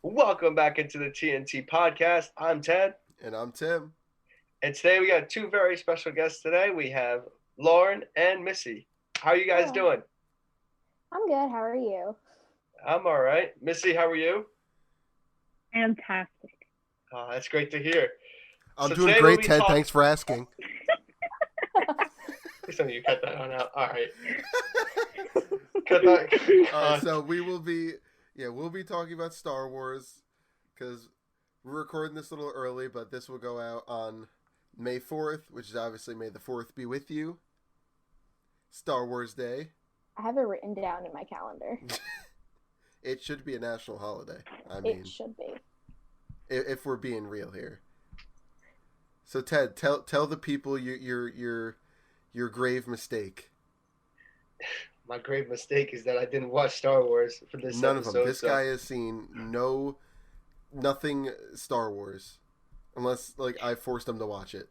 Welcome back into the TnT podcast. I'm Ted. And I'm Tim. And today we got two very special guests today. We have Lauren and Missy. How are you guys doing? I'm good. How are you? I'm all right. Missy, how are you? Fantastic. Oh, that's great to hear. I'm doing great, Ted. Thanks for asking. Please don't you cut that one out. All right. Cut that. All right, so we'll be talking about Star Wars because we're recording this a little early, but this will go out on May 4th, which is obviously May the 4th be with you. Star Wars Day. I have it written down in my calendar. It should be a national holiday. It should be. If we're being real here. So Ted, tell the people your grave mistake. My grave mistake is that I didn't watch Star Wars for this None episode. Of them. This guy has seen nothing Star Wars, unless I forced him to watch it.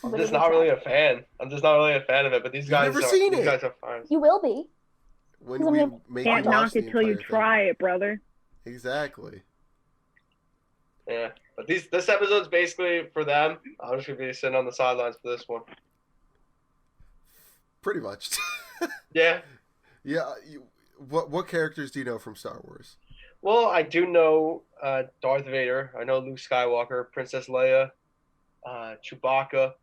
I'm just not really a fan. I'm just not really a fan of it. But these guys, these guys are fine. You will be. When we make can't knock it till you try it, brother. Exactly. Yeah, but this episode's basically for them. I'm just gonna be sitting on the sidelines for this one. Pretty much. Yeah. Yeah. What characters do you know from Star Wars? Well, I do know Darth Vader. I know Luke Skywalker, Princess Leia, Chewbacca,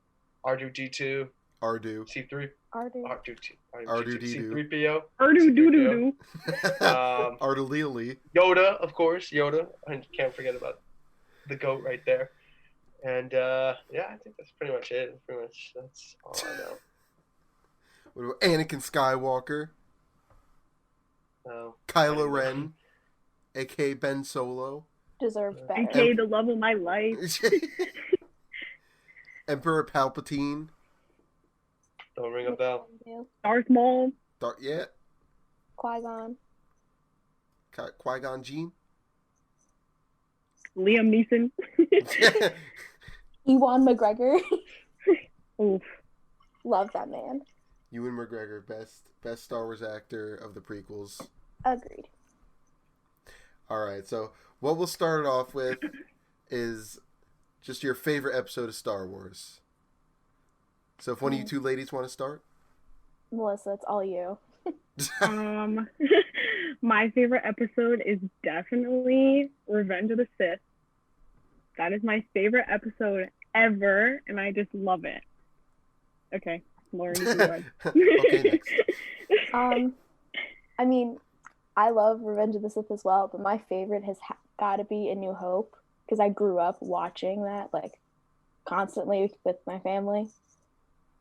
R2D2, Ardu. C3, R2D2, C3PO, Ardu-doo-doo-doo. Ardu-lee-lee. Yoda, of course, Yoda. I can't forget about the goat right there. And yeah, I think that's pretty much it. That's all I know. What about Anakin Skywalker? No. Kylo Ren, a.k.a. Ben Solo. Deserved better. A.k.a. the love of my life. Emperor Palpatine. Don't ring a bell. Darth Maul. Yeah. Qui-Gon. Qui-Gon Jinn. Liam Neeson. Ewan McGregor. Oof. Love that man. Ewan McGregor, best Star Wars actor of the prequels. Agreed. All right, so what we'll start it off with is just your favorite episode of Star Wars. So if one of you two ladies want to start. Melissa, it's all you. My favorite episode is definitely Revenge of the Sith. That is my favorite episode ever, and I just love it. Okay, Lauren, you can go ahead. Okay, next. I mean, I love Revenge of the Sith as well, but my favorite has got to be A New Hope, because I grew up watching that, constantly with my family.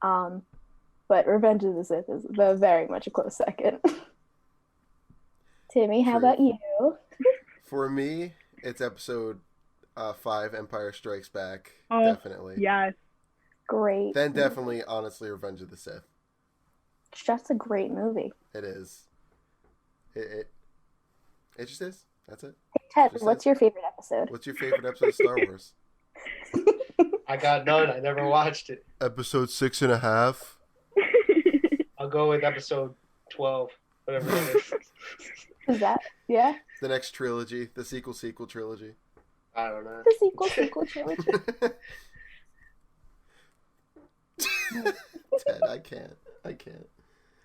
But Revenge of the Sith is very much a close second. Timmy, how about you? For me, it's episode 5, Empire Strikes Back. Oh, definitely. Yes. Great. Then definitely, honestly, Revenge of the Sith. That's a great movie. It is. It just is. That's it. Hey, Ted, what's your favorite episode? What's your favorite episode of Star Wars? I got none. I never watched it. Episode 6.5. I'll go with episode 12, whatever it is. Is that, yeah? The next trilogy, the sequel trilogy. I don't know. The sequel trilogy. Ted, I can't.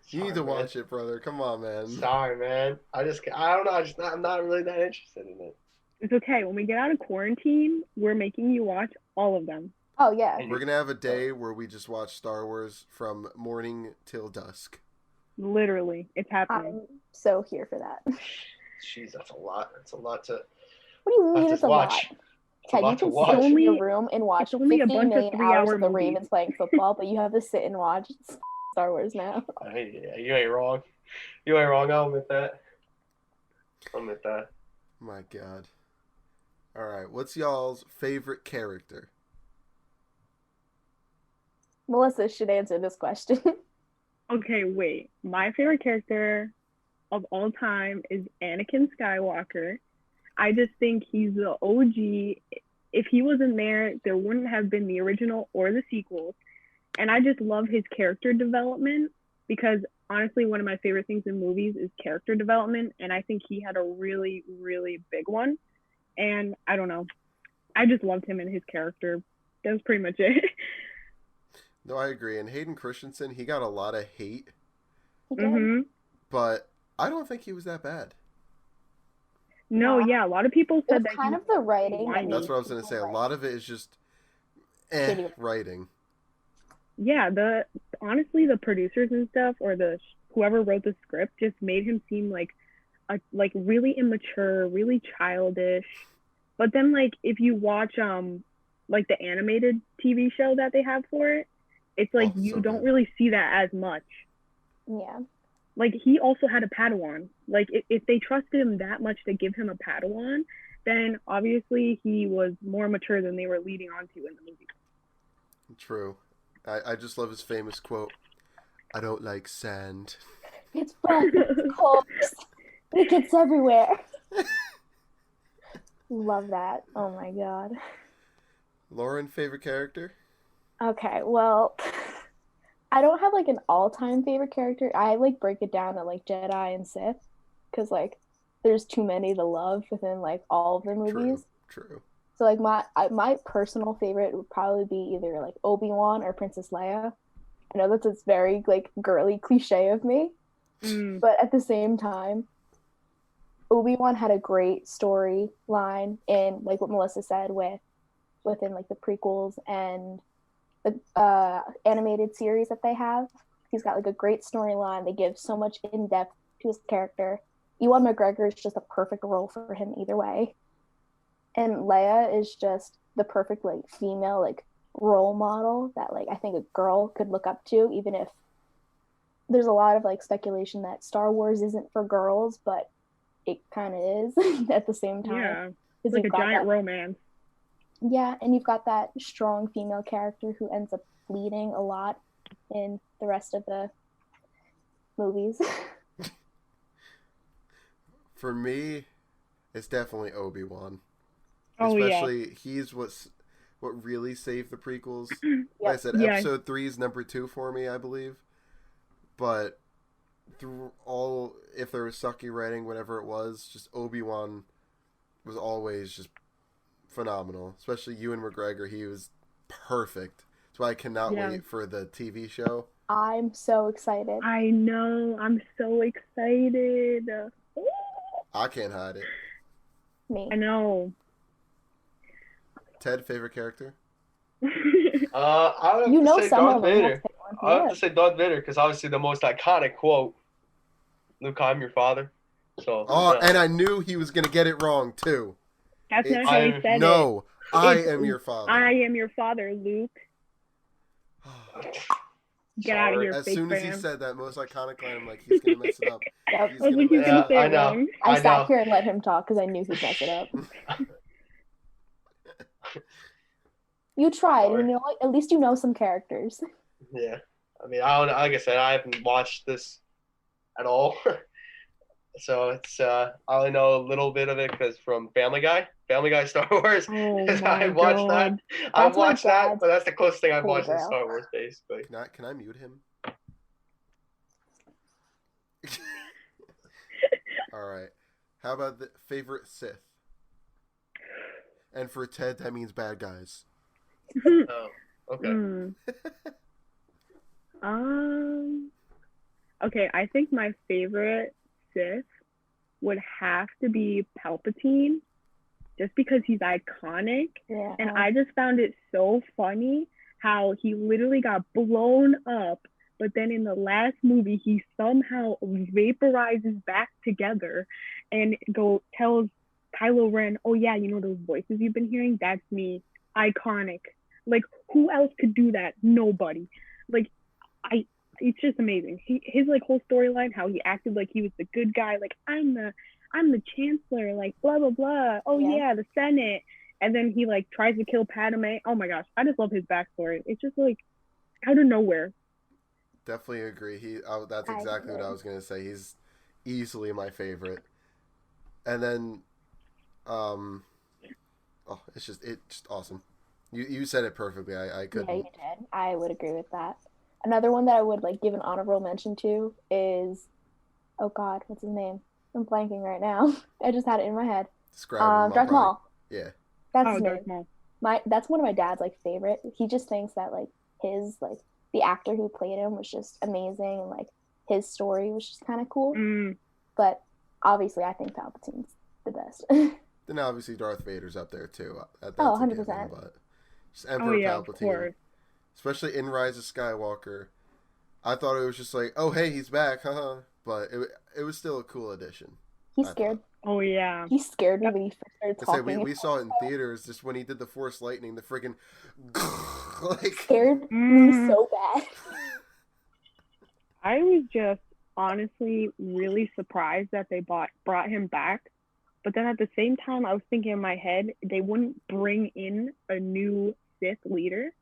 You need to watch it, brother. Come on, man. Sorry, man. I don't know. I'm not really that interested in it. It's okay. When we get out of quarantine, we're making you watch all of them. Oh, yeah. We're going to have a day where we just watch Star Wars from morning till dusk. Literally. It's happening. I'm so here for that. Jeez, that's a lot. That's a lot to... What do you mean it's a lot? Ted, you can sit in your room and watch 15 million hours of the Ravens playing football, but you have to sit and watch Star Wars now. Yeah, you ain't wrong. I'll admit that. My God. All right. What's y'all's favorite character? Melissa should answer this question. Okay, wait. My favorite character of all time is Anakin Skywalker. I just think he's the OG. If he wasn't there, there wouldn't have been the original or the sequels. And I just love his character development because honestly, one of my favorite things in movies is character development. And I think he had a really, really big one. And I don't know. I just loved him and his character. That was pretty much it. No, I agree. And Hayden Christensen, he got a lot of hate, Mm-hmm. but I don't think he was that bad. No, Yeah. yeah, a lot of people It said was that kind he of the writing. whiny. That's what I was going to say. A lot of it is just Shitty. writing. Yeah, honestly the producers and stuff, or whoever wrote the script, just made him seem like really immature, really childish. But then like if you watch like the animated TV show that they have for it, it's like you don't really see that as much. Yeah. Like he also had a Padawan. Like if they trusted him that much to give him a Padawan, then obviously he was more mature than they were leading on to in the movie. True. I just love his famous quote, "I don't like sand." It's black, it's cold, it gets everywhere. Love that. Oh my god. Lauren, favorite character? Okay, well, I don't have like an all-time favorite character. I like break it down to like Jedi and Sith, because like there's too many to love within like all of the movies. True. So like my personal favorite would probably be either like Obi-Wan or Princess Leia. I know that's a very like girly cliche of me, but at the same time, Obi-Wan had a great storyline in like what Melissa said within like the prequels and the animated series that they have. He's got like a great storyline. They give so much in depth to his character. Ewan McGregor is just a perfect role for him either way. And Leia is just the perfect like female like role model that like I think a girl could look up to, even if there's a lot of like speculation that Star Wars isn't for girls, but it kind of is at the same time. Yeah, it's like a giant romance. Yeah, and you've got that strong female character who ends up leading a lot in the rest of the movies. For me, it's definitely Obi-Wan. Oh, especially he's what really saved the prequels. Like I said, episode 3 is number 2 for me, I believe. But through all, if there was sucky writing, whatever it was, just Obi-Wan was always just phenomenal. Especially Ewan McGregor, he was perfect. That's why I cannot wait for the TV show. I'm so excited. I know, I'm so excited. I can't hide it. Me. I know. Ted, favorite character? I would have to say Darth Vader. I have to say Darth Vader because obviously the most iconic quote, "Luke, I'm your father." So. And I knew he was gonna get it wrong too. That's not how he said it. No, I am your father. I am your father, Luke. Get out of here, as fake soon as fan. he said that most iconic line, I'm like, he's gonna mess it up. I know. I sat here and let him talk because I knew he'd mess it up. You tried, and you know what? At least you know some characters. Yeah, I mean, I don't. Like I said, I haven't watched this at all, so it's. I only know a little bit of it because from Family Guy, Star Wars. Oh I watched that. I've watched that, but that's the closest thing I've watched in Star Wars, basically. Can I mute him? All right. How about the favorite Sith? And for Ted, that means bad guys. Oh, okay. Okay, I think my favorite Sith would have to be Palpatine, just because he's iconic. Yeah. And I just found it so funny how he literally got blown up, but then in the last movie, he somehow vaporizes back together and tells Kylo Ren, "Oh yeah, you know those voices you've been hearing? That's me." Iconic. Like, who else could do that? Nobody. Like, it's just amazing. His like whole storyline, how he acted like he was the good guy, like I'm the chancellor, like blah blah blah. Oh yeah, the Senate. And then he like tries to kill Padme. Oh my gosh, I just love his backstory. It's just like out of nowhere. Definitely agree. That's exactly what I was gonna say. He's easily my favorite. And then, it's just awesome. You said it perfectly. I couldn't. Yeah, you did. I would agree with that. Another one that I would like give an honorable mention to is, oh God, what's his name? I'm blanking right now. I just had it in my head. Describe him. I'll Darth probably... Maul. Yeah. That's Oh, his Darth name. Maul. That's one of my dad's like favorite. He just thinks that like his like the actor who played him was just amazing, and like his story was just kind of cool. But obviously, I think Palpatine's the best. Then obviously Darth Vader's up there too. That's 100%. a given, but just Emperor Of Palpatine, course. especially in Rise of Skywalker, I thought it was just like, oh hey, he's back, haha. But it was still a cool addition. He scared. Oh yeah. He scared me when he first started I say talking. we saw it in theaters just when he did the Force Lightning, the freaking like Scared me so bad. I was just honestly really surprised that they brought him back. But then at the same time, I was thinking in my head, they wouldn't bring in a new Sith leader.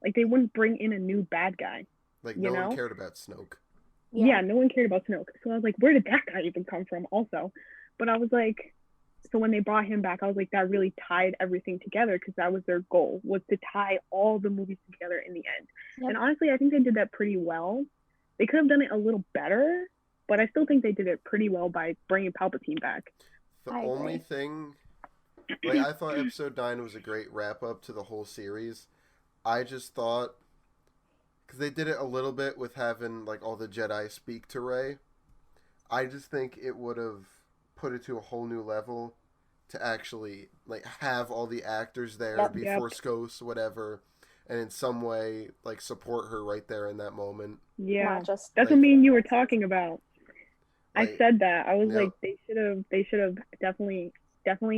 Like, they wouldn't bring in a new bad guy. Like, no one cared about Snoke. Yeah, no one cared about Snoke. So I was like, where did that guy even come from also? But I was like, so when they brought him back, I was like, that really tied everything together because that was their goal, was to tie all the movies together in the end. Yep. And honestly, I think they did that pretty well. They could have done it a little better, but I still think they did it pretty well by bringing Palpatine back. The only thing, like, I thought Episode 9 was a great wrap-up to the whole series. I just thought, because they did it a little bit with having, like, all the Jedi speak to Rey, I just think it would have put it to a whole new level to actually, like, have all the actors there, be Force Ghosts, whatever, and in some way, like, support her right there in that moment. Yeah, that's what me and you were talking about. Like, I said that. I was like, they should have definitely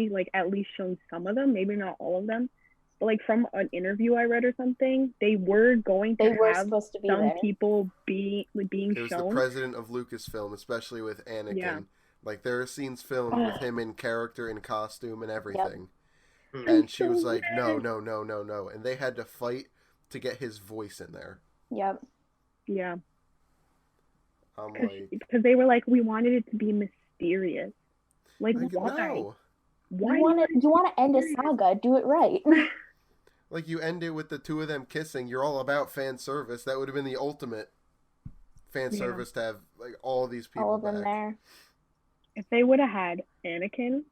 like at least shown some of them, maybe not all of them. But like from an interview I read or something, they were going to have supposed to be some there. People being it was shown. The president of Lucasfilm, especially with Anakin. Yeah. Like there are scenes filmed with him in character, in costume, and everything. Yep. And she was like, no. And they had to fight to get his voice in there. Yep. Yeah. Like, because they were like, we wanted it to be mysterious. Like why? No. Why? You want to end a saga? Do it right. Like you end it with the two of them kissing. You're all about fan service. That would have been the ultimate fan service to have like all these people. All of them there. If they would have had Anakin,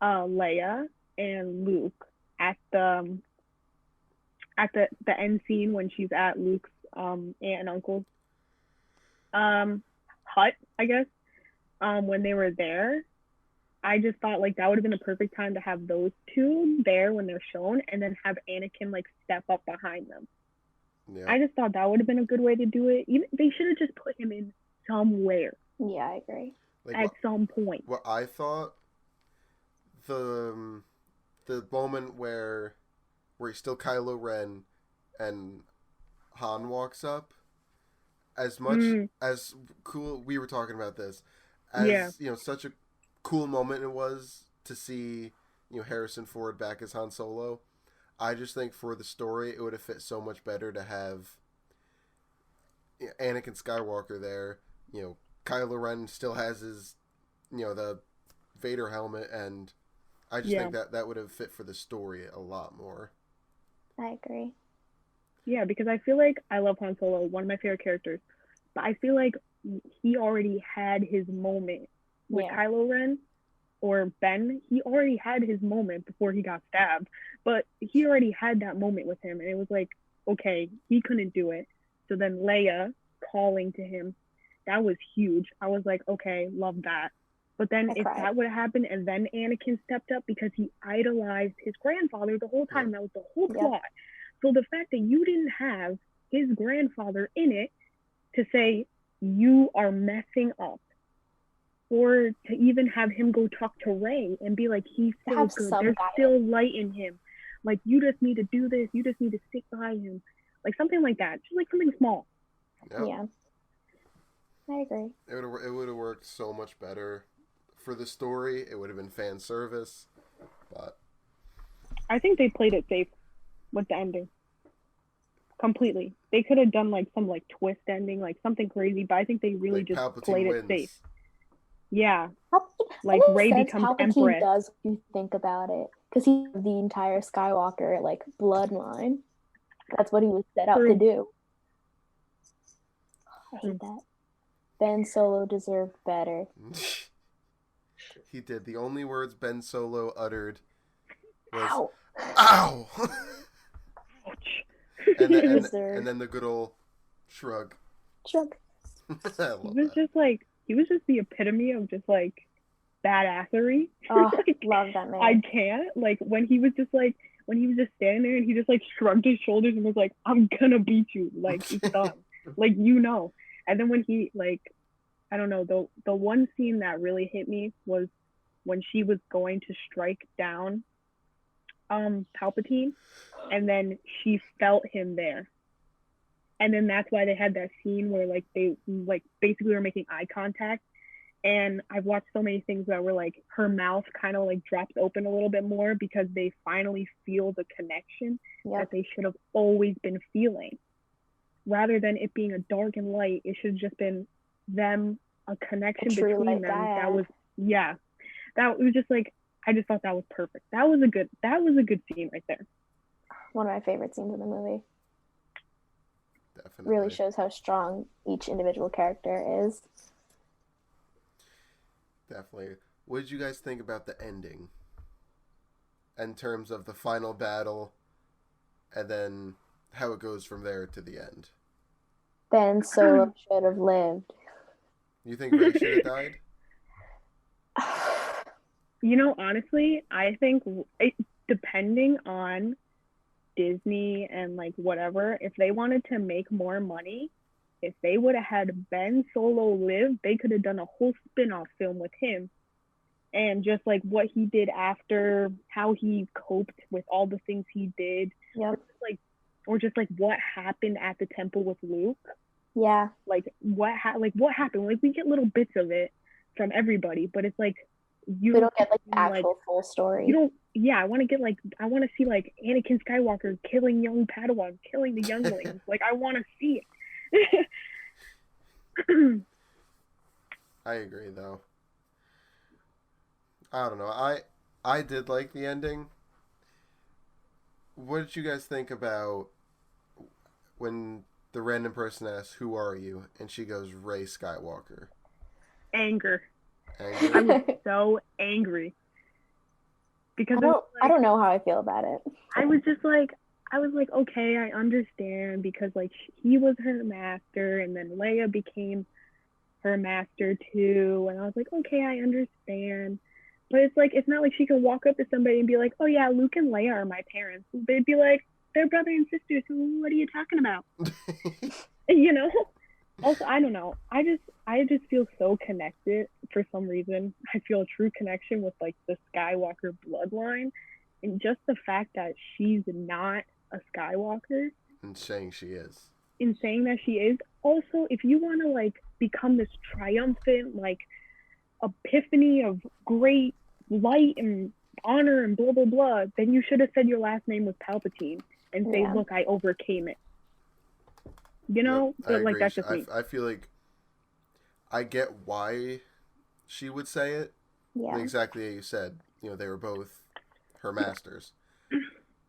Leia, and Luke at the end scene when she's at Luke's aunt and uncle's hut, I guess, when they were there, I just thought like that would have been a perfect time to have those two there when they're shown, and then have Anakin like step up behind them. Yeah. I just thought that would have been a good way to do it. Even they should have just put him in somewhere. Yeah, I agree. Like at some point. What I thought, the moment where he's still Kylo Ren and Han walks up, as much as cool, we were talking about this, as you know, such a cool moment it was to see, you know, Harrison Ford back as Han Solo. I just think for the story it would have fit so much better to have, you know, Anakin Skywalker there. You know, Kylo Ren still has his, you know, the Vader helmet, and I just think that would have fit for the story a lot more. I agree. Yeah, because I feel like I love Han Solo, one of my favorite characters, but I feel like he already had his moment with Kylo Ren or Ben. He already had his moment before he got stabbed, but he already had that moment with him, and it was like, okay, he couldn't do it. So then Leia calling to him, that was huge. I was like, okay, love that. But then if that would have happened and then Anakin stepped up because he idolized his grandfather the whole time, that was the whole plot. So the fact that you didn't have his grandfather in it to say you are messing up, or to even have him go talk to Rey and be like, he's so good, there's still light in him. Like, you just need to do this, you just need to stick by him. Like something like that, just like something small. Yep. Yeah. I agree. It would have worked so much better for the story. It would have been fan service, but I think they played it safe with the ending. Completely. They could have done like some like twist ending, like something crazy, but I think they really just Palpatine played wins. it safe. Yeah. Like Rey becomes Palpatine Empress. Does if you think about it, because he's the entire Skywalker like bloodline. That's what he was set out to do. I hate that. Ben Solo deserved better. He did. The only words Ben Solo uttered was Ow. "Ow!" Ouch. and then the good old shrug. Shrug. I He love was that. just like, he was just the epitome of just like badassery. Oh, Like, love that man. I can't. Like when he was just standing there and he just like shrugged his shoulders and was like, I'm gonna beat you. Like it's done. Like, you know. And then when he like, I don't know, the one scene that really hit me was when she was going to strike down Palpatine, and then she felt him there. And then that's why they had that scene where like they like basically were making eye contact. And I've watched so many things that were like her mouth kind of like drops open a little bit more because they finally feel the connection that they should have always been feeling. Rather than it being a dark and light, it should have just been them, a connection between them. That was that was just like, I just thought that was perfect. That was a good scene right there. One of my favorite scenes in the movie. Definitely. Really shows how strong each individual character is. Definitely. What did you guys think about the ending? In terms of the final battle, and then how it goes from there to the end. Ben Solo should have lived. You think Rey should have died? You know, honestly, I think depending on Disney and like whatever, if they wanted to make more money, if they would have had Ben Solo live, they could have done a whole spin-off film with him and just like what he did after, how he coped with all the things he did. Yep. Or just like what happened at the temple with Luke. Yeah. Like what happened? Like we get little bits of it from everybody, but it's like we don't get like the actual full story. You don't. Yeah, I want to see like Anakin Skywalker killing young Padawan, killing the younglings. Like I want to see it. I agree, though. I don't know. I did like the ending. What did you guys think about when the random person asks, "Who are you?" and she goes, "Rey Skywalker"? Anger. Angry? I was so angry because I don't know how I feel about it. I was like, okay, I understand because like he was her master and then Leia became her master too, and I was like, okay, I understand. But it's like, it's not like she can walk up to somebody and be like, oh yeah, Luke and Leia are my parents. They'd be like, they're brother and sister, so what are you talking about? You know? Also, I don't know. I just feel so connected for some reason. I feel a true connection with like the Skywalker bloodline, and just the fact that she's not a Skywalker. And saying she is. In saying that she is. Also, if you want to like become this triumphant like epiphany of great light and honor and blah blah blah, then you should have said your last name was Palpatine and say, look, I overcame it. You know, yep, but like that's just me. I feel like I get why she would say it. Yeah. Exactly as you said. You know, they were both her masters.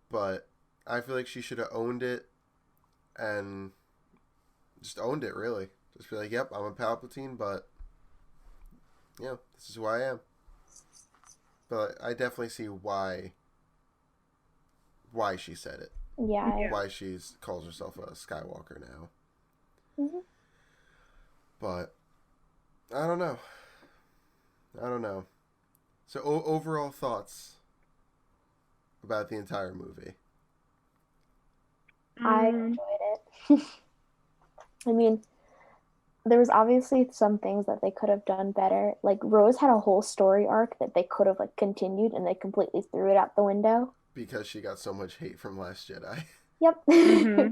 But I feel like she should have owned it and just owned it, really. Just be like, yep, I'm a Palpatine, but yeah, this is who I am. But I definitely see why she said it. Yeah. Why she calls herself a Skywalker now. Mm-hmm. But I don't know. So overall thoughts about the entire movie. I enjoyed it. I mean, there was obviously some things that they could have done better. Like Rose had a whole story arc that they could have like continued, and they completely threw it out the window because she got so much hate from Last Jedi. Yep. Mm-hmm.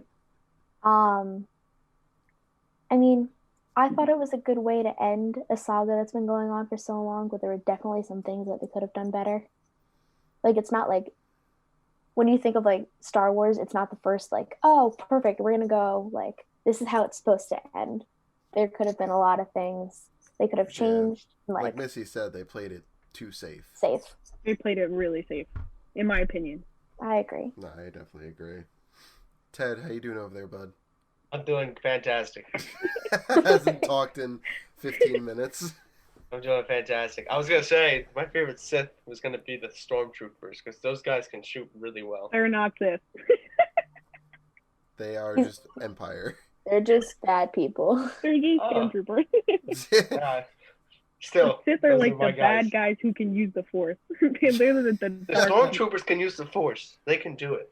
I mean, I thought it was a good way to end a saga that's been going on for so long, but there were definitely some things that they could have done better. Like, it's not like, when you think of, like, Star Wars, it's not the first, like, oh, perfect, we're going to go, like, this is how it's supposed to end. There could have been a lot of things they could have changed. Yeah. Like Missy said, they played it too safe. They played it really safe, in my opinion. I agree. No, I definitely agree. Ted, how you doing over there, bud? I'm doing fantastic. Hasn't talked in 15 minutes. I'm doing fantastic. I was gonna say my favorite Sith was gonna be the Stormtroopers because those guys can shoot really well. They're not Sith. They are just Empire. They're just bad people. They're just Oh. stormtroopers. Yeah. Still, Sith are those like my the bad guys who can use the Force. They're the The dark ones. Stormtroopers can use the Force. They can do it.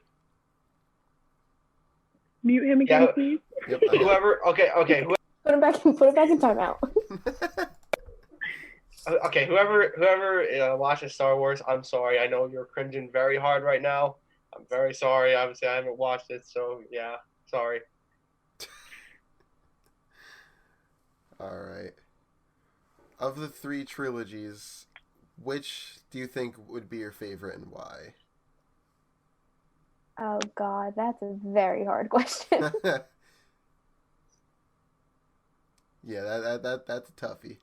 Mute him again, Yeah. please. Yep. Whoever. Okay. Put it back in timeout. Okay. Whoever watches Star Wars, I'm sorry. I know you're cringing very hard right now. I'm very sorry. Obviously, I haven't watched it, so yeah, sorry. All right. Of the 3 trilogies, which do you think would be your favorite and why? Oh God, that's a very hard question. Yeah, that's a toughie.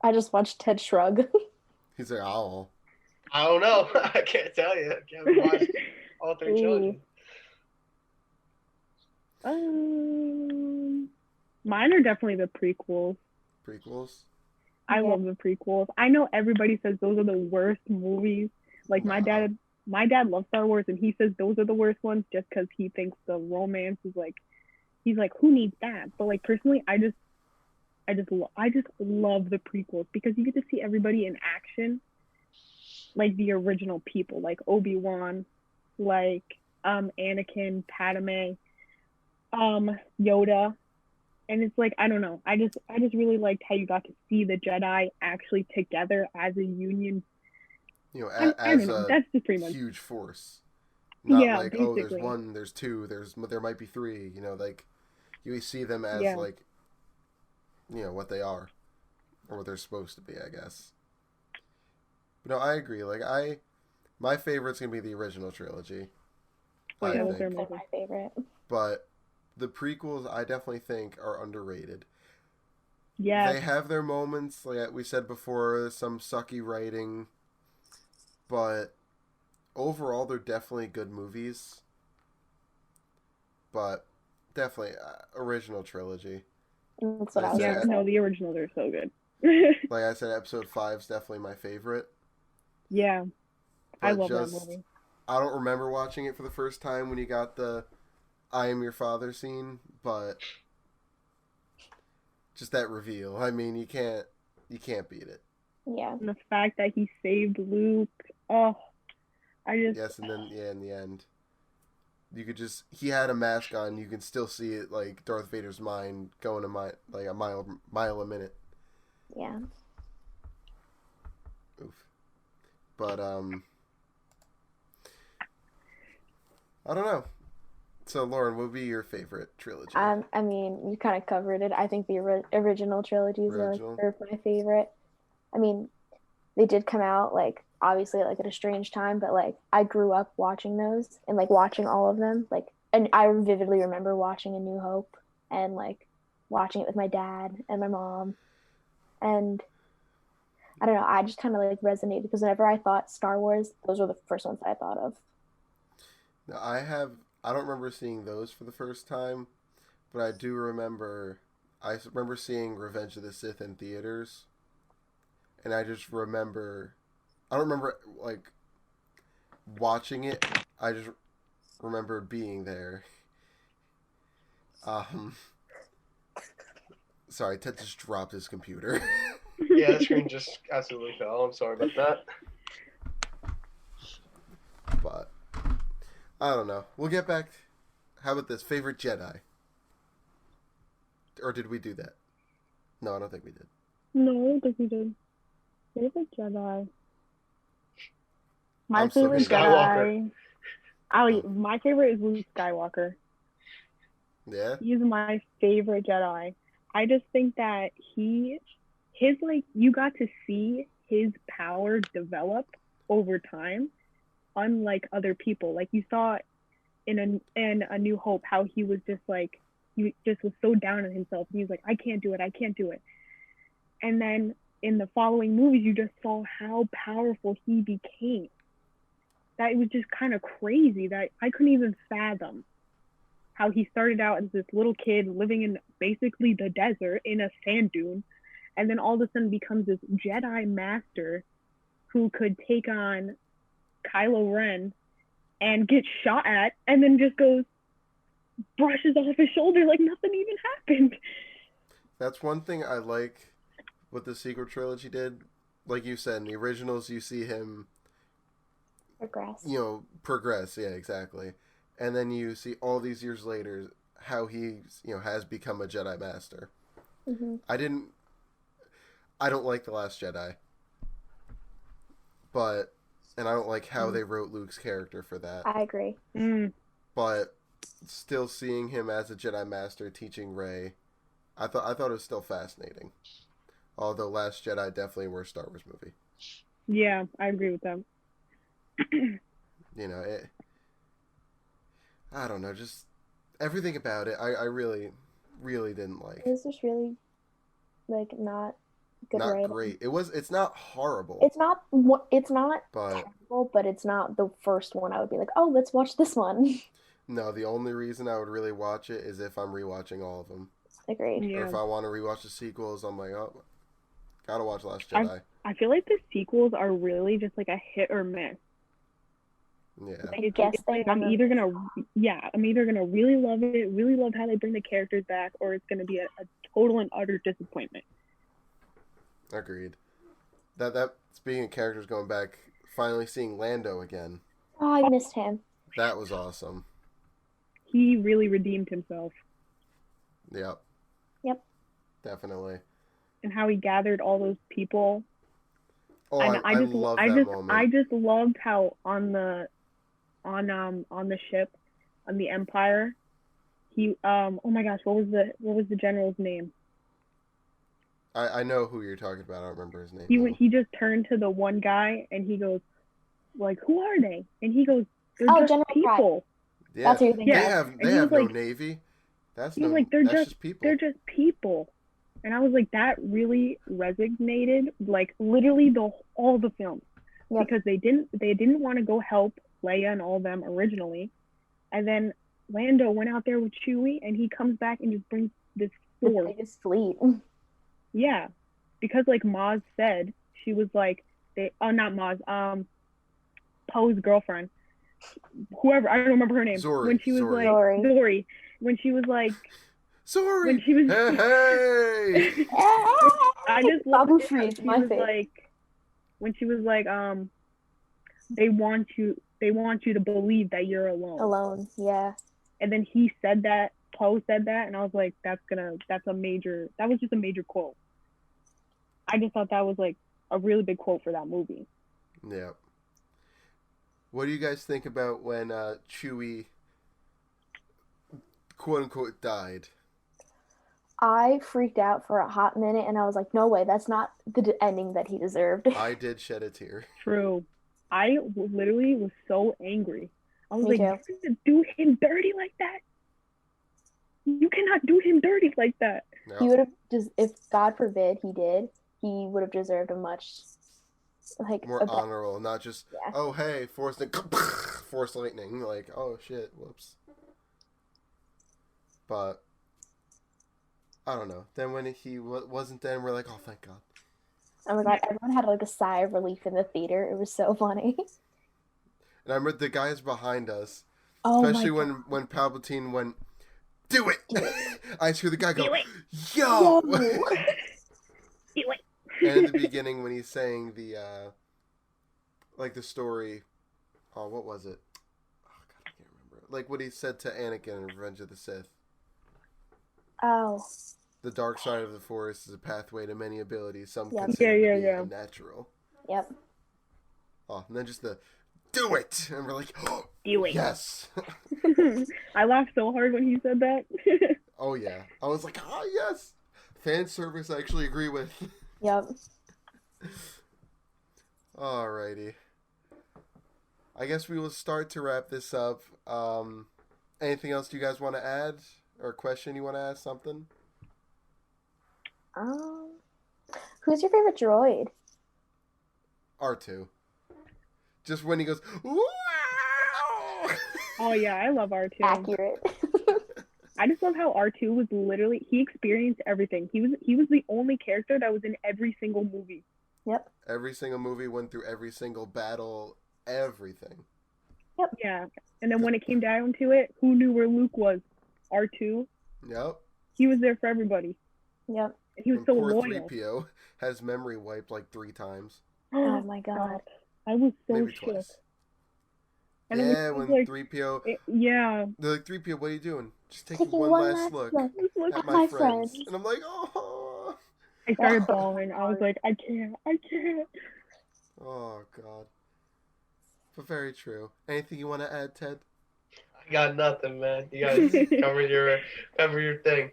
I just watched Ted Shrug. He's like, oh. I don't know. I can't tell you. I can't watch all 3 trilogies. Mine are definitely the prequels. Prequels? I love the prequels. I know everybody says those are the worst movies. Like my dad loves Star Wars and he says those are the worst ones just because he thinks the romance is like, he's like, who needs that? But like personally, I just love the prequels because you get to see everybody in action, like the original people, like Obi-Wan, like Anakin, Padme, Yoda. And it's like, I don't know. I just really liked how you got to see the Jedi actually together as a union. You know, I don't know. That's just pretty much huge force. Not yeah, like, basically. oh, there's 1, there's 2, there might be 3. You know, like you see them as like, you know, what they are, or what they're supposed to be, I guess. But no, I agree. Like my favorite's gonna be the original trilogy. Oh, yeah, They're my favorite. But the prequels, I definitely think, are underrated. Yeah. They have their moments, like we said before, some sucky writing, but overall, they're definitely good movies. But definitely, original trilogy. That's what I was Yeah, saying. no, the originals are so good. Like I said, episode 5 is definitely my favorite. Yeah. I But love that movie. I don't remember watching it for the first time when you got the I am your father scene, but just that reveal. I mean, you can't beat it. Yeah. And the fact that he saved Luke. Oh, Yes, and then in the end, you could he had a mask on. You can still see it, like Darth Vader's mind going a mile a minute. Yeah. Oof. But I don't know. So, Lauren, what would be your favorite trilogy? I mean, you kind of covered it. I think the original trilogies are my favorite. I mean, they did come out like obviously like at a strange time, but like I grew up watching those and like watching all of them. Like, and I vividly remember watching A New Hope and like watching it with my dad and my mom. And I don't know, I just kind of like resonated because whenever I thought Star Wars, those were the first ones I thought of. Now, I don't remember seeing those for the first time, but I remember seeing Revenge of the Sith in theaters, and I don't remember like watching it. I just remember being there. Sorry, Ted just dropped his computer. Yeah, the screen just absolutely fell. I'm sorry about that. But I don't know. We'll get back. How about this? Favorite Jedi? Or did we do that? No, I don't think we did. No, I don't think we did. Favorite Jedi. My I'm favorite sorry. Skywalker. My favorite is Luke Skywalker. Yeah? He's my favorite Jedi. I just think that his like, you got to see his power develop over time, unlike other people. Like you saw in A New Hope how he was just like, he just was so down on himself. And he was like, I can't do it. And then in the following movies, you just saw how powerful he became. That it was just kind of crazy that I couldn't even fathom how he started out as this little kid living in basically the desert in a sand dune. and then all of a sudden becomes this Jedi master who could take on Kylo Ren and get shot at, and then just brushes off his shoulder like nothing even happened. That's one thing I like what the sequel trilogy did. Like you said, in the originals, you see him progress. Yeah, exactly. And then you see all these years later how he, has become a Jedi Master. Mm-hmm. I don't like The Last Jedi. And I don't like how they wrote Luke's character for that. I agree. But still seeing him as a Jedi Master teaching Rey, I thought it was still fascinating. Although Last Jedi definitely a worst Star Wars movie. Yeah, I agree with that. I don't know, just everything about it, I really, really didn't like. It was just really, not good not writing. Great. It's not horrible. It's not terrible, but it's not the first one I would be like, oh, let's watch this one. No, the only reason I would really watch it is if I'm rewatching all of them. Agreed. Yeah. Or if I want to rewatch the sequels, I'm like, oh, gotta watch Last Jedi. I feel like the sequels are really just like a hit or miss. Yeah. I'm either gonna really love it, really love how they bring the characters back, or it's gonna be a total and utter disappointment. Agreed. That speaking of characters going back, finally seeing Lando again. Oh, I missed him. That was awesome. He really redeemed himself. Yep. Definitely. And how he gathered all those people. Oh, and I love that moment. I just loved how on the ship, on the Empire, he oh my gosh, what was the general's name? I know who you're talking about. I don't remember his name. He just turned to the one guy and he goes, like, who are they? And he goes, they're just General people. Yeah, that's what you're thinking. They have no navy. That's they're just people. They're just people. And I was like, that really resonated, like literally all the films, because they didn't want to go help Leia and all them originally, and then Lando went out there with Chewie, and he comes back and just brings this force. The biggest fleet. Yeah, because like Maz said, she was like not Maz, Poe's girlfriend, whoever, I don't remember her name. Zori. When she was like Zori. When she was like. Sorry. When she was, hey. I just loved Babu it. Freak, my favorite. When she was like, they want you to believe that you're alone. Alone, yeah. And then he said that, Poe said that, and I was like, that was just a major quote. I just thought that was like a really big quote for that movie. Yeah. What do you guys think about when Chewie, quote unquote, died? I freaked out for a hot minute, and I was like, no way, that's not the ending that he deserved. I did shed a tear. True. I literally was so angry. I was Me like, too. you're gonna do him dirty like that? You cannot do him dirty like that. No. He would have just, if God forbid he did, he would have deserved a much, more honorable, not just, yeah. Oh, hey, force lightning, like, oh, shit, whoops. But I don't know. Then when he wasn't there, we're like, oh, thank God. Oh my God, everyone had like a sigh of relief in the theater. It was so funny. And I remember the guys behind us, Oh especially my God. when Palpatine went, do it! Do it. I just hear the guy go, Do it. yo! Yo! Do it. And at the beginning when he's saying the, the story, oh, what was it? Oh, God, I can't remember. Like what he said to Anakin in Revenge of the Sith. Oh. The dark side of the Force is a pathway to many abilities. Some Yep. consider to be unnatural. Yep. Oh, and then just the, do it! And we're like, oh, Do it. yes! I laughed so hard when he said that. Oh, yeah. I was like, oh, yes! Fan service I actually agree with. Yep. Alrighty. I guess we will start to wrap this up. Anything else you guys want to add? Or a question you want to ask? Something? Who's your favorite droid? R2. Just when he goes, wow! Oh yeah, I love R2. Accurate. I just love how R2 was literally, he experienced everything. He was the only character that was in every single movie. Yep. Every single movie, went through every single battle, everything. Yep. Yeah. And then when it came down to it, who knew where Luke was? R2. Yep. He was there for everybody. Yep. And he was And so poor loyal. 3PO has memory wiped like 3 times. Oh my god. I was so Maybe shook. twice. And Yeah, it was when like, 3PO... yeah. They're like, 3PO, what are you doing? Just taking Taking one last look Look, at my my friends. friends. And I'm like, oh... I started bawling. I was like, I can't. Oh, God. But very true. Anything you want to add, Ted? I got nothing, man. You guys cover your thing.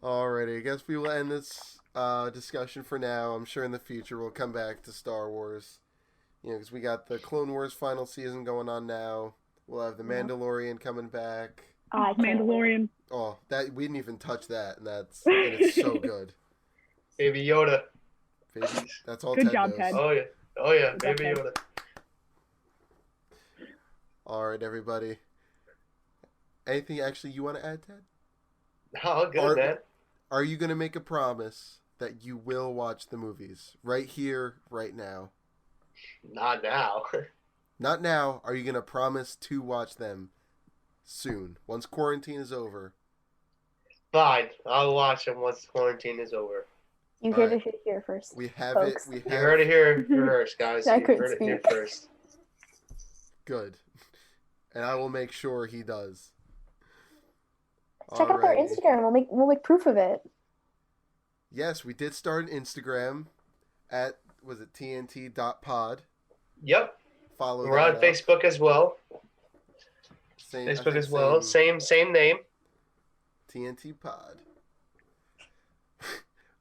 Alrighty, I guess we will end this discussion for now. I'm sure in the future we'll come back to Star Wars. You know, because we got the Clone Wars final season going on now. We'll have the Mandalorian coming back. I can't Mandalorian. Oh, that we didn't even touch that, and it's so good. Baby Yoda. Baby, that's all Good Ted job, knows. Ted. Oh yeah, Good Baby job, Yoda. All right, everybody. Anything actually you want to add, Ted? Oh, good, man. Are you going to make a promise that you will watch the movies right here, right now? Not now. Not now. Are you going to promise to watch them soon, once quarantine is over? Fine, I'll watch them once quarantine is over. You All heard right. it here first. We have folks. it. We You have heard it here first, guys. I You couldn't heard it here speak. first. Good. And I will make sure he does. Check out their Alrighty. Instagram. We'll make proof of it. Yes, we did start an Instagram at, was it TnT.pod? Yep. Follow We're that on up. Facebook as well. Same, I Facebook think as well. Same name. TnT Pod.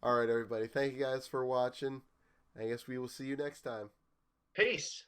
All right, everybody. Thank you guys for watching. I guess we will see you next time. Peace.